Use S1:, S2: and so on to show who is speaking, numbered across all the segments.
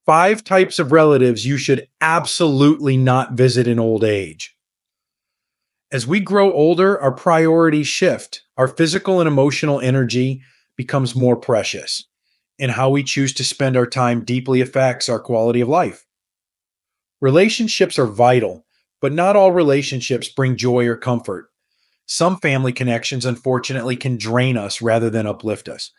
S1: 5 types of relatives you should absolutely not visit in old age. As we grow older, our priorities shift. Our physical and emotional energy becomes more precious, and how we choose to spend our time deeply affects our quality of life. Relationships are vital, but not all relationships bring joy or comfort. Some family connections, unfortunately, can drain us rather than uplift us.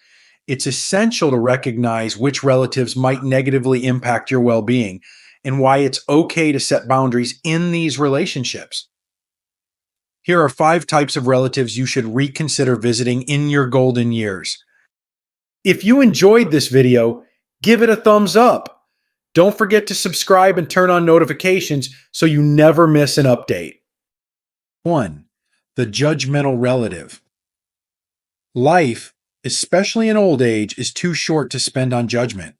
S1: It's essential to recognize which relatives might negatively impact your well being and why it's okay to set boundaries in these relationships. Here are 5 types of relatives you should reconsider visiting in your golden years. If you enjoyed this video, give it a thumbs up. Don't forget to subscribe and turn on notifications so you never miss an update. 1. The judgmental relative. Life, especially in old age, is too short to spend on judgment.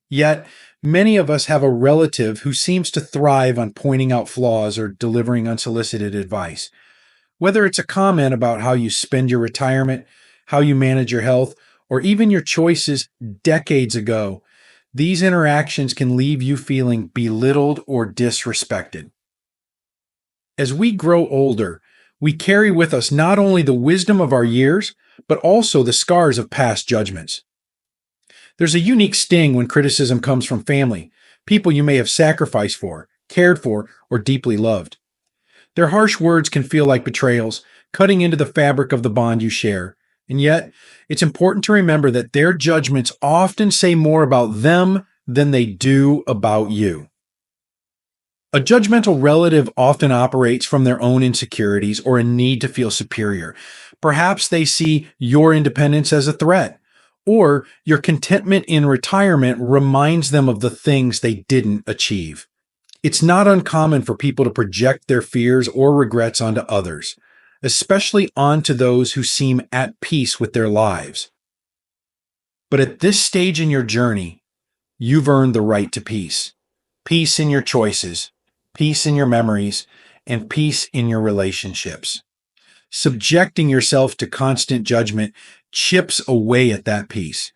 S1: Yet, many of us have a relative who seems to thrive on pointing out flaws or delivering unsolicited advice. Whether it's a comment about how you spend your retirement, how you manage your health, or even your choices decades ago, these interactions can leave you feeling belittled or disrespected. As we grow older, we carry with us not only the wisdom of our years, but also the scars of past judgments. There's a unique sting when criticism comes from family, people you may have sacrificed for, cared for, or deeply loved. Their harsh words can feel like betrayals, cutting into the fabric of the bond you share. And yet, it's important to remember that their judgments often say more about them than they do about you. A judgmental relative often operates from their own insecurities or a need to feel superior. Perhaps they see your independence as a threat, or your contentment in retirement reminds them of the things they didn't achieve. It's not uncommon for people to project their fears or regrets onto others, especially onto those who seem at peace with their lives. But at this stage in your journey, you've earned the right to peace. Peace in your choices, peace in your memories, and peace in your relationships. Subjecting yourself to constant judgment chips away at that peace.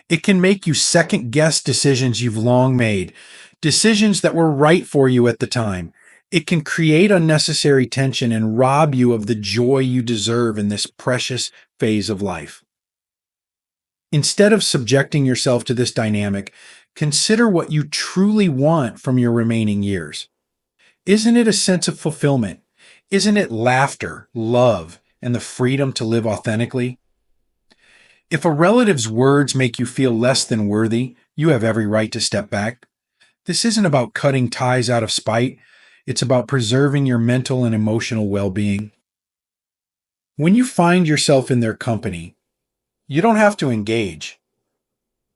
S1: It can make you second-guess decisions you've long made, decisions that were right for you at the time. It can create unnecessary tension and rob you of the joy you deserve in this precious phase of life. Instead of subjecting yourself to this dynamic, consider what you truly want from your remaining years. Isn't it a sense of fulfillment? Isn't it laughter, love, and the freedom to live authentically? If a relative's words make you feel less than worthy, you have every right to step back. This isn't about cutting ties out of spite. It's about preserving your mental and emotional well-being. When you find yourself in their company, you don't have to engage.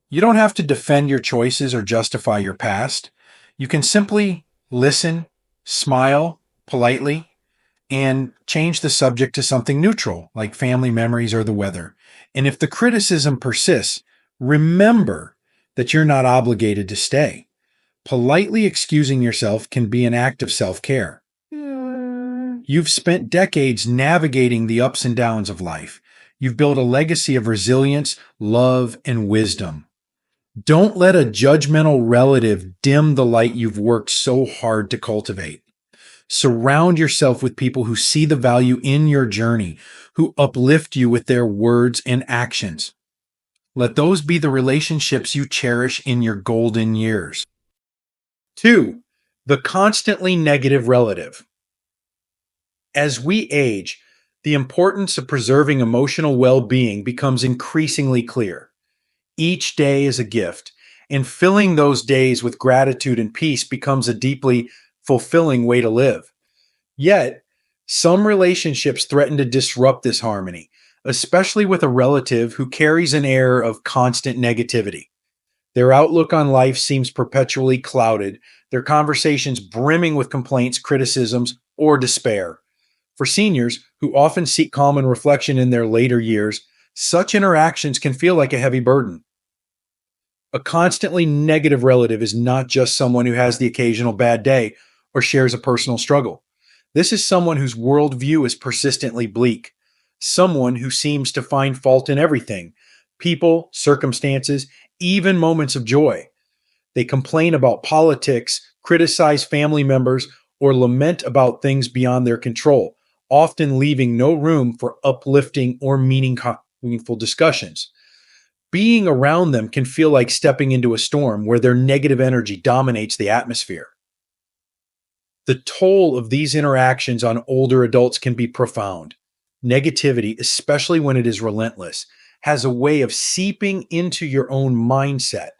S1: You don't have to defend your choices or justify your past. You can simply listen, smile politely, and change the subject to something neutral, like family memories or the weather. And if the criticism persists, remember that you're not obligated to stay. Politely excusing yourself can be an act of self-care. You've spent decades navigating the ups and downs of life. You've built a legacy of resilience, love, and wisdom. Don't let a judgmental relative dim the light you've worked so hard to cultivate. Surround yourself with people who see the value in your journey, who uplift you with their words and actions. Let those be the relationships you cherish in your golden years. 2. The constantly negative relative. As we age, the importance of preserving emotional well-being becomes increasingly clear. Each day is a gift, and filling those days with gratitude and peace becomes a deeply fulfilling way to live. Yet, some relationships threaten to disrupt this harmony, especially with a relative who carries an air of constant negativity. Their outlook on life seems perpetually clouded, their conversations brimming with complaints, criticisms, or despair. For seniors who often seek calm and reflection in their later years, such interactions can feel like a heavy burden. A constantly negative relative is not just someone who has the occasional bad day or shares a personal struggle. This is someone whose worldview is persistently bleak, someone who seems to find fault in everything, people, circumstances, even moments of joy. They complain about politics, criticize family members, or lament about things beyond their control, often leaving no room for uplifting or meaningful discussions. Being around them can feel like stepping into a storm where their negative energy dominates the atmosphere. The toll of these interactions on older adults can be profound. Negativity, especially when it is relentless, has a way of seeping into your own mindset.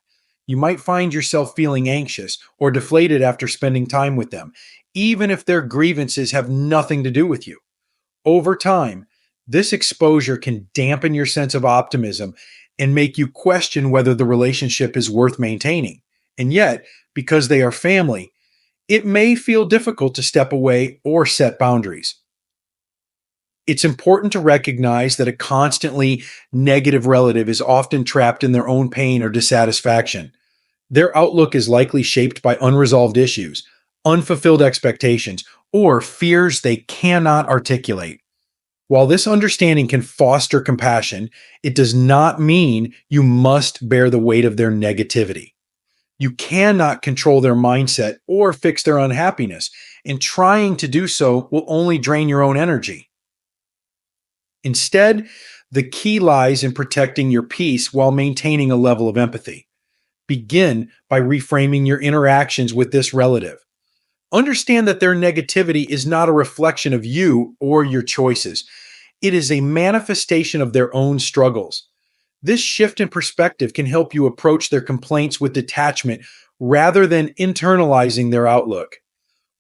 S1: You might find yourself feeling anxious or deflated after spending time with them, even if their grievances have nothing to do with you. Over time, this exposure can dampen your sense of optimism and make you question whether the relationship is worth maintaining. And yet, because they are family, it may feel difficult to step away or set boundaries. It's important to recognize that a constantly negative relative is often trapped in their own pain or dissatisfaction. Their outlook is likely shaped by unresolved issues, unfulfilled expectations, or fears they cannot articulate. While this understanding can foster compassion, it does not mean you must bear the weight of their negativity. You cannot control their mindset or fix their unhappiness, and trying to do so will only drain your own energy. Instead, the key lies in protecting your peace while maintaining a level of empathy. Begin by reframing your interactions with this relative. Understand that their negativity is not a reflection of you or your choices. It is a manifestation of their own struggles. This shift in perspective can help you approach their complaints with detachment rather than internalizing their outlook.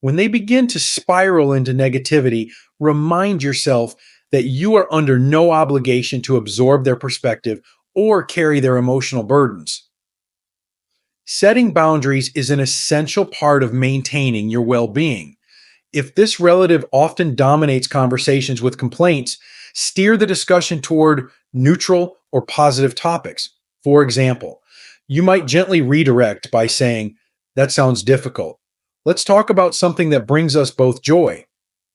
S1: When they begin to spiral into negativity, remind yourself that you are under no obligation to absorb their perspective or carry their emotional burdens. Setting boundaries is an essential part of maintaining your well-being. If this relative often dominates conversations with complaints, steer the discussion toward neutral or positive topics. For example, you might gently redirect by saying, "That sounds difficult. Let's talk about something that brings us both joy."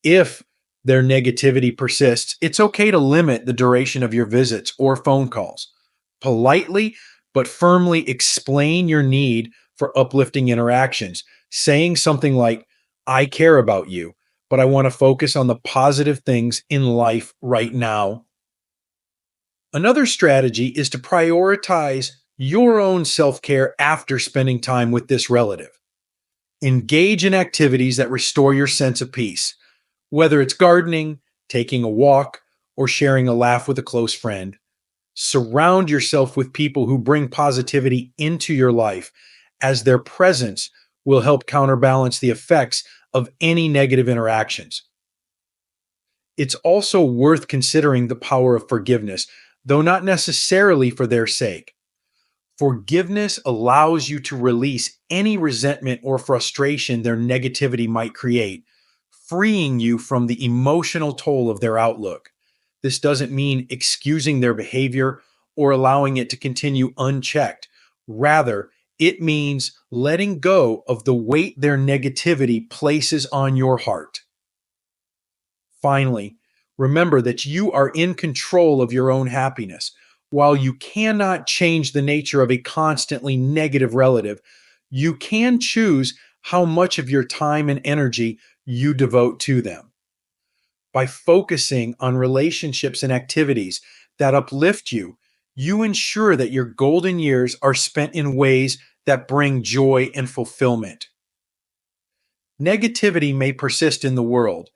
S1: If their negativity persists, it's okay to limit the duration of your visits or phone calls. Politely but firmly explain your need for uplifting interactions, saying something like, "I care about you, but I want to focus on the positive things in life right now." Another strategy is to prioritize your own self-care after spending time with this relative. Engage in activities that restore your sense of peace, whether it's gardening, taking a walk, or sharing a laugh with a close friend. Surround yourself with people who bring positivity into your life, as their presence will help counterbalance the effects of any negative interactions. It's also worth considering the power of forgiveness, though not necessarily for their sake. Forgiveness allows you to release any resentment or frustration their negativity might create, freeing you from the emotional toll of their outlook. This doesn't mean excusing their behavior or allowing it to continue unchecked. Rather, it means letting go of the weight their negativity places on your heart. Finally, remember that you are in control of your own happiness. While you cannot change the nature of a constantly negative relative, you can choose how much of your time and energy you devote to them. By focusing on relationships and activities that uplift you, you ensure that your golden years are spent in ways that bring joy and fulfillment. Negativity may persist in the world,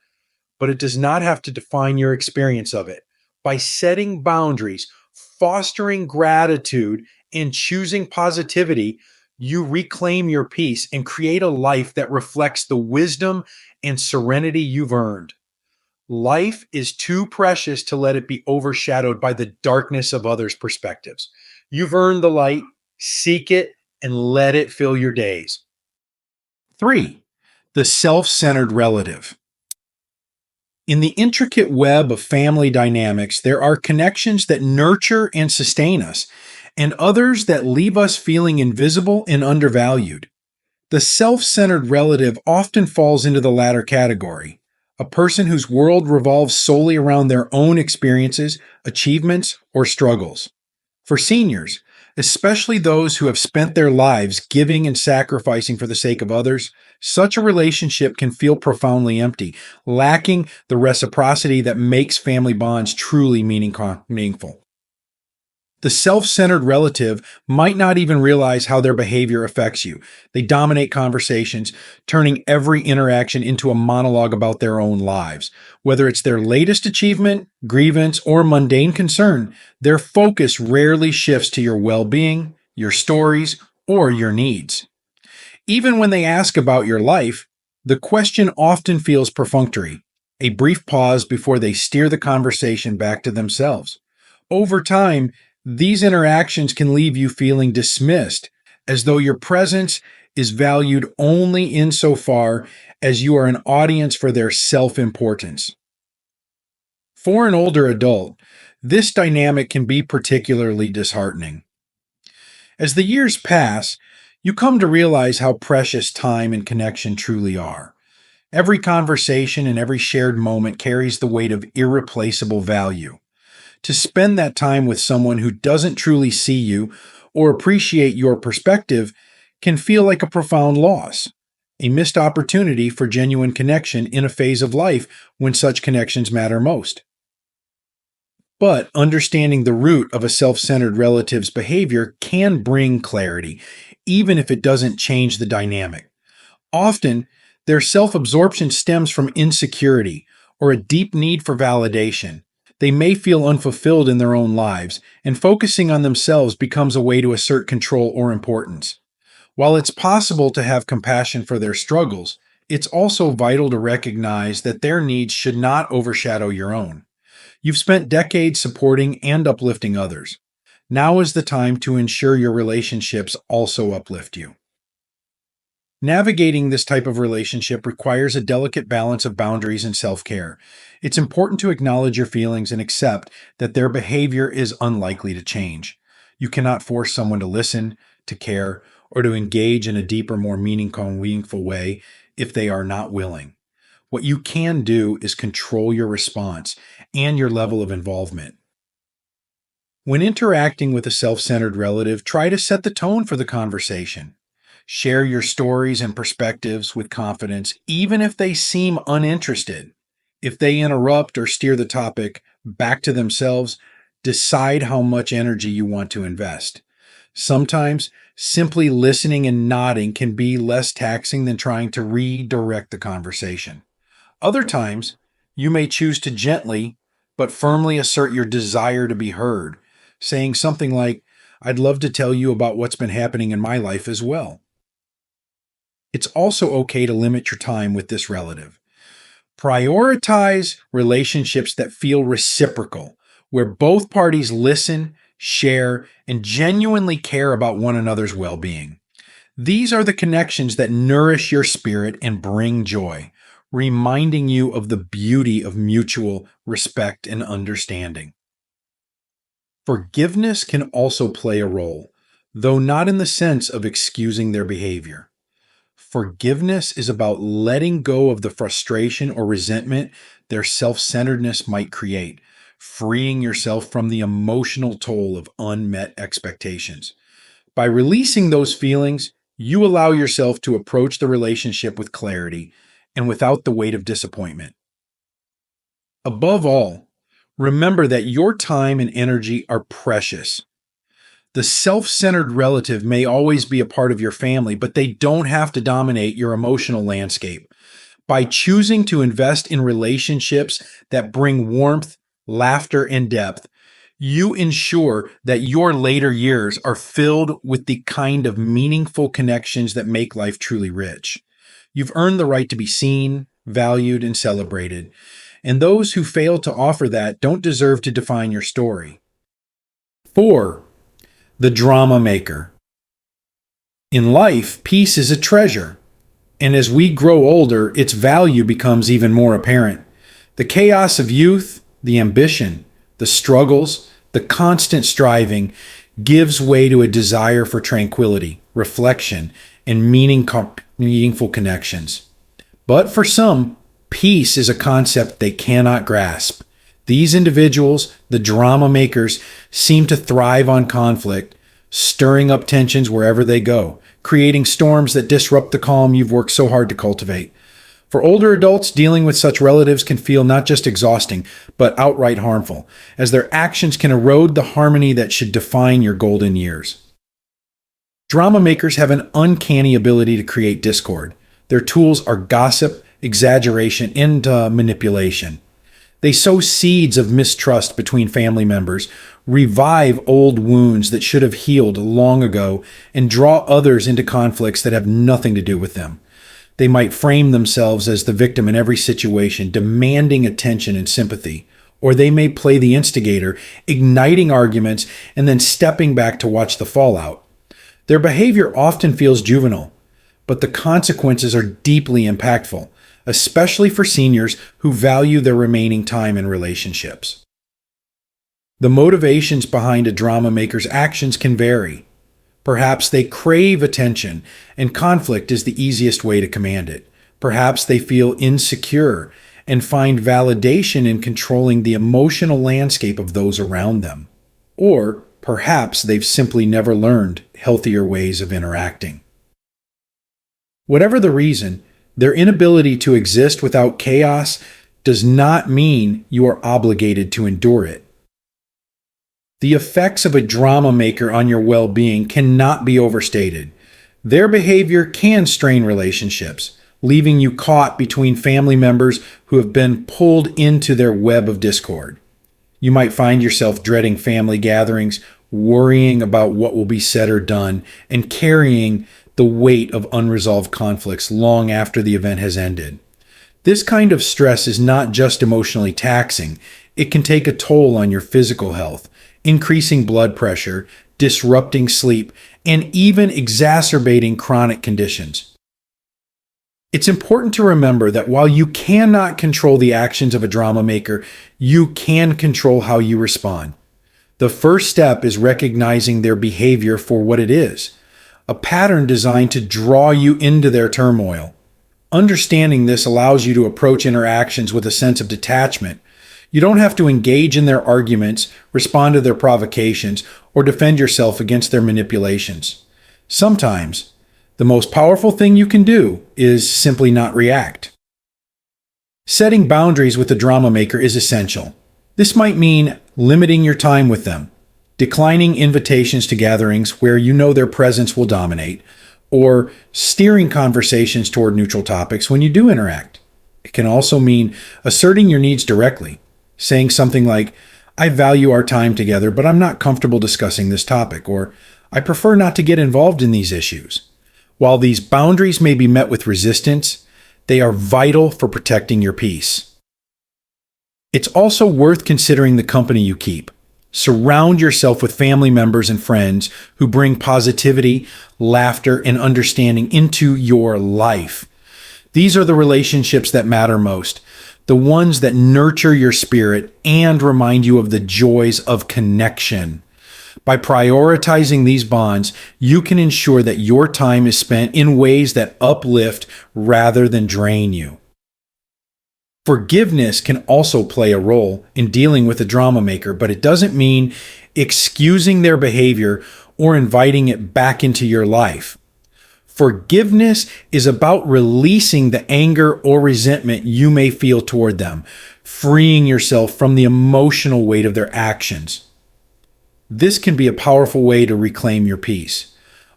S1: but it does not have to define your experience of it. By setting boundaries, fostering gratitude, and choosing positivity, you reclaim your peace and create a life that reflects the wisdom and serenity you've earned. Life is too precious to let it be overshadowed by the darkness of others' perspectives. You've earned the light, seek it, and let it fill your days. 3. The self-centered relative. In the intricate web of family dynamics, there are connections that nurture and sustain us, and others that leave us feeling invisible and undervalued. The self-centered relative often falls into the latter category, a person whose world revolves solely around their own experiences, achievements, or struggles. For seniors, Especially those who have spent their lives giving and sacrificing for the sake of others. Such a relationship can feel profoundly empty, lacking the reciprocity that makes family bonds truly meaningful. The self centered relative might not even realize how their behavior affects you. They dominate conversations, turning every interaction into a monologue about their own lives. Whether it's their latest achievement, grievance, or mundane concern, their focus rarely shifts to your well being, your stories, or your needs. Even when they ask about your life, the question often feels perfunctory, a brief pause before they steer the conversation back to themselves. Over time, these interactions can leave you feeling dismissed, as though your presence is valued only insofar as you are an audience for their self importance. For an older adult, this dynamic can be particularly disheartening. As the years pass, you come to realize how precious time and connection truly are. Every conversation and every shared moment carries the weight of irreplaceable value. To spend that time with someone who doesn't truly see you or appreciate your perspective can feel like a profound loss, a missed opportunity for genuine connection in a phase of life when such connections matter most. But understanding the root of a self centered relative's behavior can bring clarity, even if it doesn't change the dynamic. Often, their self absorption stems from insecurity or a deep need for validation. They may feel unfulfilled in their own lives, and focusing on themselves becomes a way to assert control or importance. While it's possible to have compassion for their struggles, it's also vital to recognize that their needs should not overshadow your own. You've spent decades supporting and uplifting others. Now is the time to ensure your relationships also uplift you. Navigating this type of relationship requires a delicate balance of boundaries and self-care. It's important to acknowledge your feelings and accept that their behavior is unlikely to change. You cannot force someone to listen, to care, or to engage in a deeper, more meaningful way if they are not willing. What you can do is control your response and your level of involvement. When interacting with a self-centered relative, try to set the tone for the conversation. Share your stories and perspectives with confidence, even if they seem uninterested. If they interrupt or steer the topic back to themselves, decide how much energy you want to invest. Sometimes, simply listening and nodding can be less taxing than trying to redirect the conversation. Other times, you may choose to gently but firmly assert your desire to be heard, saying something like, "I'd love to tell you about what's been happening in my life as well." It's also okay to limit your time with this relative. Prioritize relationships that feel reciprocal, where both parties listen, share, and genuinely care about one another's well-being. These are the connections that nourish your spirit and bring joy, reminding you of the beauty of mutual respect and understanding. Forgiveness can also play a role, though not in the sense of excusing their behavior. Forgiveness is about letting go of the frustration or resentment their self-centeredness might create, freeing yourself from the emotional toll of unmet expectations. By releasing those feelings, you allow yourself to approach the relationship with clarity and without the weight of disappointment. Above all, remember that your time and energy are precious. The self-centered relative may always be a part of your family, but they don't have to dominate your emotional landscape. By choosing to invest in relationships that bring warmth, laughter, and depth, you ensure that your later years are filled with the kind of meaningful connections that make life truly rich. You've earned the right to be seen, valued, and celebrated, and those who fail to offer that don't deserve to define your story. 4. The drama maker. In life, peace is a treasure, and as we grow older, its value becomes even more apparent. The chaos of youth, the ambition, the struggles, the constant striving gives way to a desire for tranquility, reflection, and meaningful connections. But for some, peace is a concept they cannot grasp. These individuals, the drama makers, seem to thrive on conflict, stirring up tensions wherever they go, creating storms that disrupt the calm you've worked so hard to cultivate. For older adults, dealing with such relatives can feel not just exhausting, but outright harmful, as their actions can erode the harmony that should define your golden years. Drama makers have an uncanny ability to create discord. Their tools are gossip, exaggeration, and manipulation. They sow seeds of mistrust between family members, revive old wounds that should have healed long ago, and draw others into conflicts that have nothing to do with them. They might frame themselves as the victim in every situation, demanding attention and sympathy. Or they may play the instigator, igniting arguments and then stepping back to watch the fallout. Their behavior often feels juvenile, but the consequences are deeply impactful, especially for seniors who value their remaining time in relationships. The motivations behind a drama maker's actions can vary. Perhaps they crave attention, and conflict is the easiest way to command it. Perhaps they feel insecure and find validation in controlling the emotional landscape of those around them. Or perhaps they've simply never learned healthier ways of interacting. Whatever the reason, their inability to exist without chaos does not mean you are obligated to endure it. The effects of a drama maker on your well-being cannot be overstated. Their behavior can strain relationships, leaving you caught between family members who have been pulled into their web of discord. You might find yourself dreading family gatherings, worrying about what will be said or done, and carrying the weight of unresolved conflicts long after the event has ended. This kind of stress is not just emotionally taxing, it can take a toll on your physical health, increasing blood pressure, disrupting sleep, and even exacerbating chronic conditions. It's important to remember that while you cannot control the actions of a drama maker, you can control how you respond. The first step is recognizing their behavior for what it is, a pattern designed to draw you into their turmoil. Understanding this allows you to approach interactions with a sense of detachment. You don't have to engage in their arguments, respond to their provocations, or defend yourself against their manipulations. Sometimes, the most powerful thing you can do is simply not react. Setting boundaries with the drama maker is essential. This might mean limiting your time with them, declining invitations to gatherings where you know their presence will dominate, or steering conversations toward neutral topics when you do interact. It can also mean asserting your needs directly, saying something like, "I value our time together, but I'm not comfortable discussing this topic," or "I prefer not to get involved in these issues." While these boundaries may be met with resistance, they are vital for protecting your peace. It's also worth considering the company you keep. Surround yourself with family members and friends who bring positivity, laughter, and understanding into your life. These are the relationships that matter most, the ones that nurture your spirit and remind you of the joys of connection. By prioritizing these bonds, you can ensure that your time is spent in ways that uplift rather than drain you. Forgiveness can also play a role in dealing with a drama maker, but it doesn't mean excusing their behavior or inviting it back into your life. Forgiveness is about releasing the anger or resentment you may feel toward them, freeing yourself from the emotional weight of their actions. This can be a powerful way to reclaim your peace,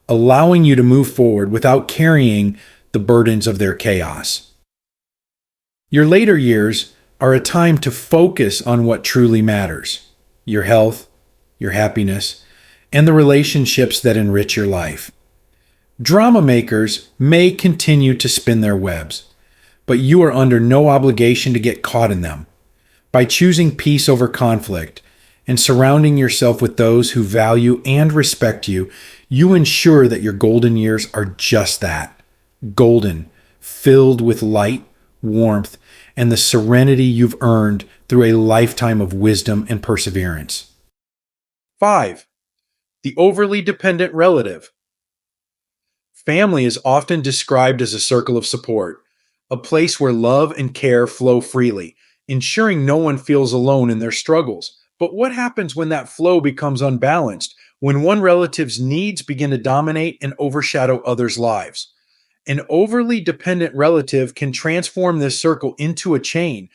S1: allowing you to move forward without carrying the burdens of their chaos. Your later years are a time to focus on what truly matters: your health, your happiness, and the relationships that enrich your life. Drama makers may continue to spin their webs, but you are under no obligation to get caught in them. By choosing peace over conflict and surrounding yourself with those who value and respect you, you ensure that your golden years are just that: golden, filled with light, warmth, and the serenity you've earned through a lifetime of wisdom and perseverance. 5. The overly dependent relative. Family is often described as a circle of support, a place where love and care flow freely, ensuring no one feels alone in their struggles. But what happens when that flow becomes unbalanced, when one relative's needs begin to dominate and overshadow others' lives. An overly dependent relative can transform this circle into a chain,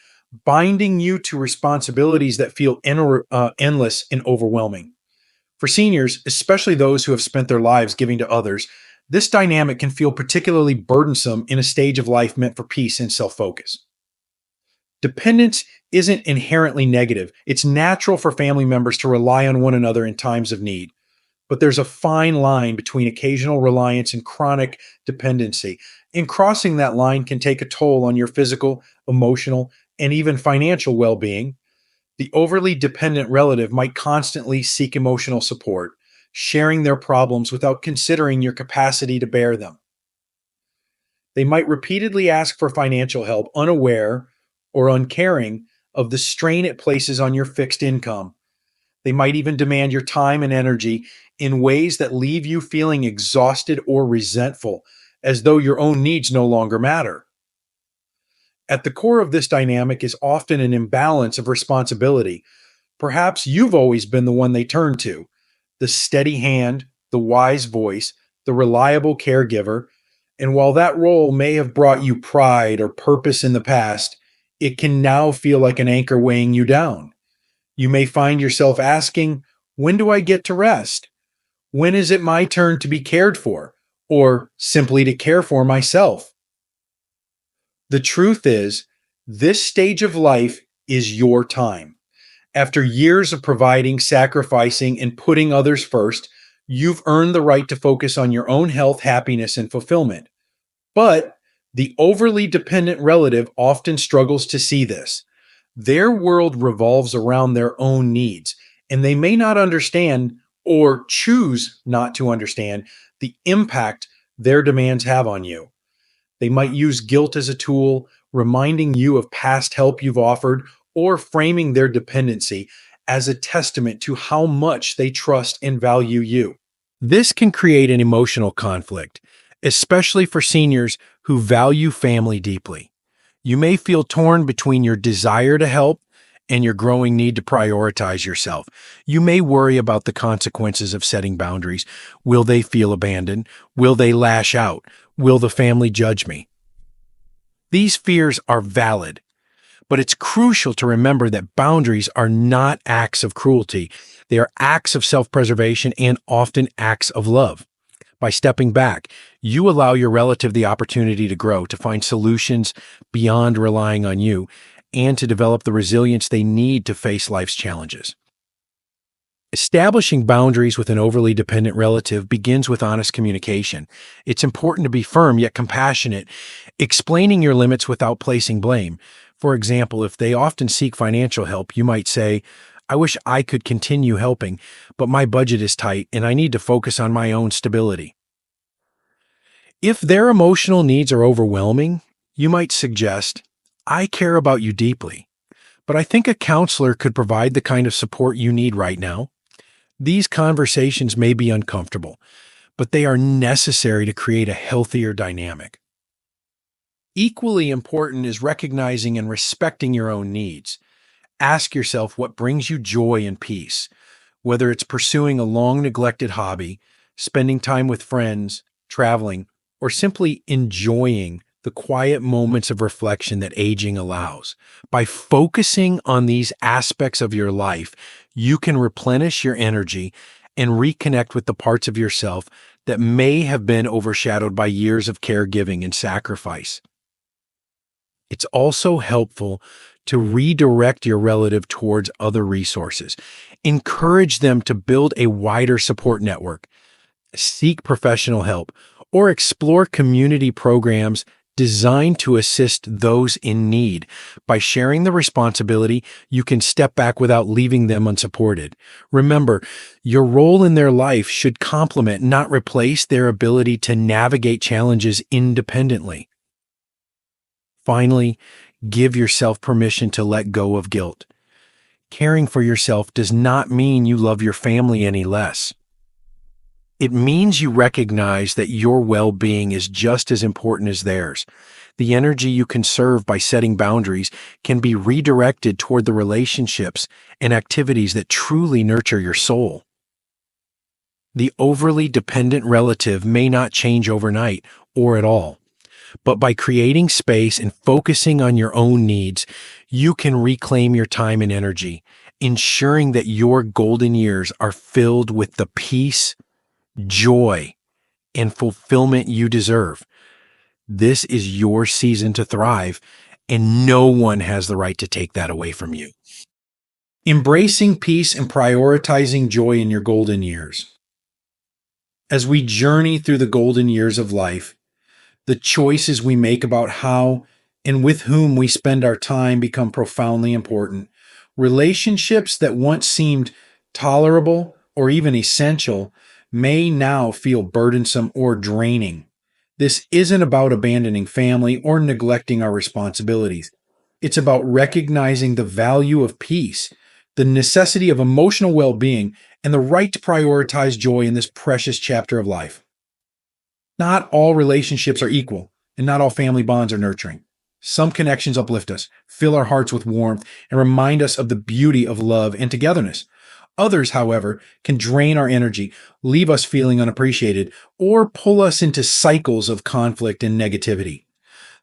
S1: binding you to responsibilities that feel endless and overwhelming. For seniors, especially those who have spent their lives giving to others, this dynamic can feel particularly burdensome in a stage of life meant for peace and self focus. Dependence isn't inherently negative. It's natural for family members to rely on one another in times of need. But there's a fine line between occasional reliance and chronic dependency. And crossing that line can take a toll on your physical, emotional, and even financial well being. The overly dependent relative might constantly seek emotional support, sharing their problems without considering your capacity to bear them. They might repeatedly ask for financial help, unaware or uncaring of the strain it places on your fixed income. They might even demand your time and energy in ways that leave you feeling exhausted or resentful, as though your own needs no longer matter. At the core of this dynamic is often an imbalance of responsibility. Perhaps you've always been the one they turn to, the steady hand, the wise voice, the reliable caregiver. And while that role may have brought you pride or purpose in the past, it can now feel like an anchor weighing you down. You may find yourself asking, when do I get to rest? When is it my turn to be cared for? Or simply to care for myself? The truth is, this stage of life is your time. After years of providing, sacrificing, and putting others first, you've earned the right to focus on your own health, happiness, and fulfillment. But the overly dependent relative often struggles to see this. Their world revolves around their own needs, and they may not understand or choose not to understand the impact their demands have on you. They might use guilt as a tool, reminding you of past help you've offered, or framing their dependency as a testament to how much they trust and value you. This can create an emotional conflict, especially for seniors who value family deeply. You may feel torn between your desire to help and your growing need to prioritize yourself. You may worry about the consequences of setting boundaries. Will they feel abandoned? Will they lash out? Will the family judge me? These fears are valid, but it's crucial to remember that boundaries are not acts of cruelty. They are acts of self-preservation and often acts of love. By stepping back, you allow your relative the opportunity to grow, to find solutions beyond relying on you, and to develop the resilience they need to face life's challenges. Establishing boundaries with an overly dependent relative begins with honest communication. It's important to be firm yet compassionate, explaining your limits without placing blame. For example, if they often seek financial help, you might say, I wish I could continue helping, but my budget is tight and I need to focus on my own stability. If their emotional needs are overwhelming, you might suggest, I care about you deeply, but I think a counselor could provide the kind of support you need right now. These conversations may be uncomfortable, but they are necessary to create a healthier dynamic. Equally important is recognizing and respecting your own needs. Ask yourself what brings you joy and peace, whether it's pursuing a long-neglected hobby, spending time with friends, traveling, or simply enjoying the quiet moments of reflection that aging allows. By focusing on these aspects of your life, you can replenish your energy and reconnect with the parts of yourself that may have been overshadowed by years of caregiving and sacrifice. It's also helpful to redirect your relative towards other resources. Encourage them to build a wider support network, seek professional help, or explore community programs designed to assist those in need. By sharing the responsibility, you can step back without leaving them unsupported. Remember, your role in their life should complement, not replace, their ability to navigate challenges independently. Finally, give yourself permission to let go of guilt. Caring for yourself does not mean you love your family any less. It means you recognize that your well-being is just as important as theirs. The energy you conserve by setting boundaries can be redirected toward the relationships and activities that truly nurture your soul. The overly dependent relative may not change overnight or at all, but by creating space and focusing on your own needs, you can reclaim your time and energy, ensuring that your golden years are filled with the peace, joy, and fulfillment you deserve. This is your season to thrive, and no one has the right to take that away from you. Embracing peace and prioritizing joy in your golden years. As we journey through the golden years of life, the choices we make about how and with whom we spend our time become profoundly important. Relationships that once seemed tolerable or even essential may now feel burdensome or draining. This isn't about abandoning family or neglecting our responsibilities. It's about recognizing the value of peace, the necessity of emotional well-being, and the right to prioritize joy in this precious chapter of life. Not all relationships are equal, and not all family bonds are nurturing. Some connections uplift us, fill our hearts with warmth, and remind us of the beauty of love and togetherness. Others, however, can drain our energy, leave us feeling unappreciated, or pull us into cycles of conflict and negativity.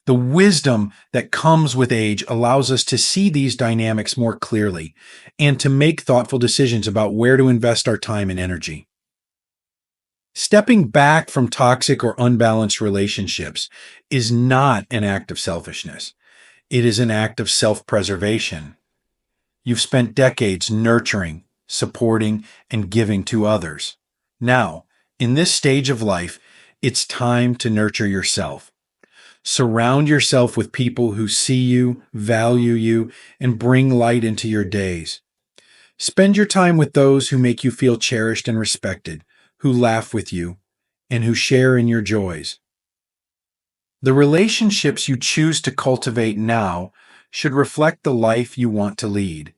S1: The wisdom that comes with age allows us to see these dynamics more clearly and to make thoughtful decisions about where to invest our time and energy. Stepping back from toxic or unbalanced relationships is not an act of selfishness. It is an act of self-preservation. You've spent decades nurturing, supporting, and giving to others. Now, in this stage of life, it's time to nurture yourself. Surround yourself with people who see you, value you, and bring light into your days. Spend your time with those who make you feel cherished and respected, who laugh with you, and who share in your joys. The relationships you choose to cultivate now should reflect the life you want to lead,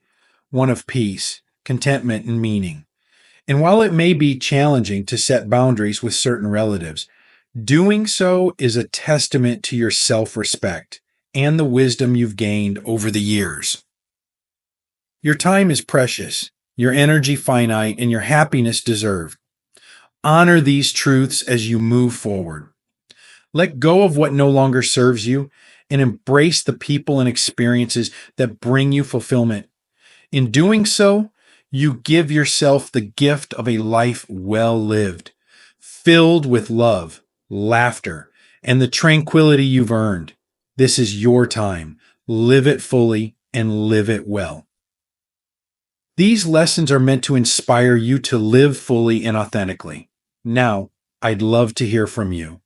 S1: one of peace, contentment, and meaning. And while it may be challenging to set boundaries with certain relatives, doing so is a testament to your self-respect and the wisdom you've gained over the years. Your time is precious, your energy finite, and your happiness deserved. Honor these truths as you move forward. Let go of what no longer serves you and embrace the people and experiences that bring you fulfillment. In doing so, you give yourself the gift of a life well lived, filled with love, laughter, and the tranquility you've earned. This is your time. Live it fully and live it well. These lessons are meant to inspire you to live fully and authentically. Now, I'd love to hear from you.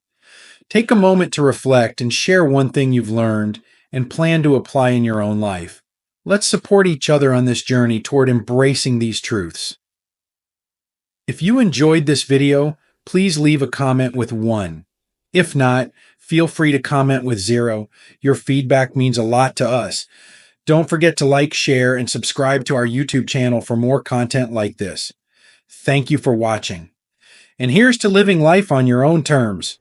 S1: Take a moment to reflect and share one thing you've learned and plan to apply in your own life. Let's support each other on this journey toward embracing these truths. If you enjoyed this video, please leave a comment with 1. If not, feel free to comment with 0. Your feedback means a lot to us. Don't forget to like, share, and subscribe to our YouTube channel for more content like this. Thank you for watching. And here's to living life on your own terms.